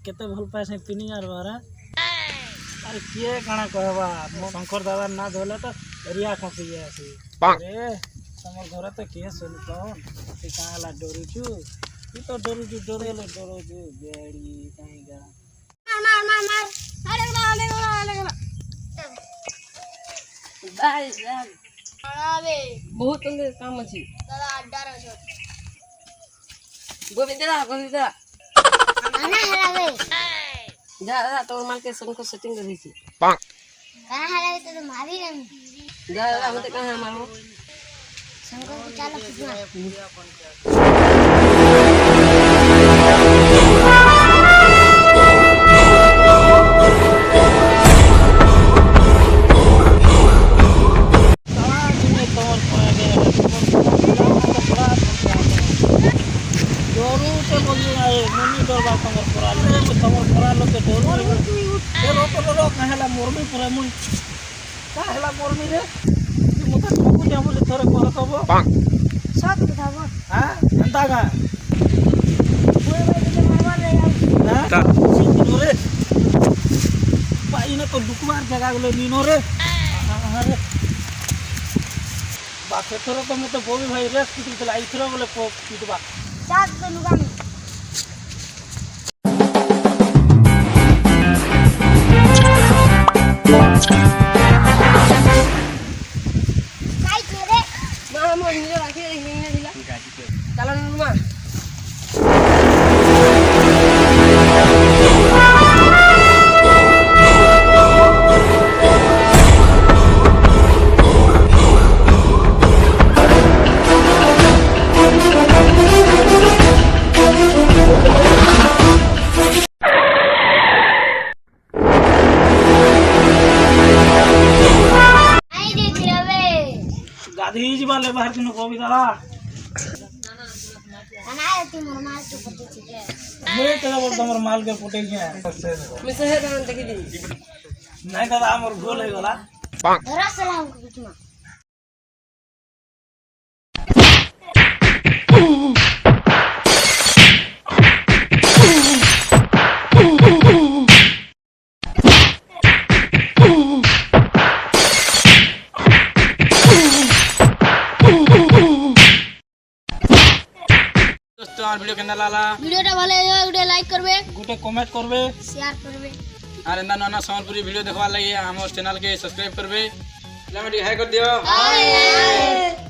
केते भल पाए से पिनी यार बारा अरे किए काना कहबा मो शंकर दादा ना धोले तो एरिया खसी है सी अरे तमर घर तो के सुन कौन से काला डरुचू तू तो डरुचू बेड़ी कहीं गा मार अरे बाय यार अरे बहुत अंदर काम अछि दादा अड्डा रे गोविंदा खाना हरावे जा तो माल के संग को सेटिंग कर दी थी खाना हरावे तो मारी रे जा हम तो कहां मारो शंकर को चाला कितना मोरमी पूरा मुई का हला मोरमी रे मुता को जा बोले थोरे कोन कबो साथ बताबो हां अंता का ओए भाई तो मारवा रे हां सीनो रे पाई ना तो दुकवार जगह गले नीनो रे अरे बाके थोरो तो मते बोबी भाई रेस किति तला इथरो बोले कितबा साथ तो लुगा गाधी जी वाले बाहर किनो को भी दादा बनाए तू मोर माल तो पत्ते छिके मैं तेरा बोल तमर माल के पुटे के मैं सहे तो देखि दी नहीं दादा हमर गोल है गोला धरा सलाम को बीच में दोस्तों वीडियो केना लाला वीडियोटा ভালো লাগে গুটে লাইক করবে गुटे कमेंट करबे शेयर করবে और एंदा नना संबलपुरी वीडियो देखवा लगी हमर चैनल के सब्सक्राइब करबे लमडी हाई कर दियो हाय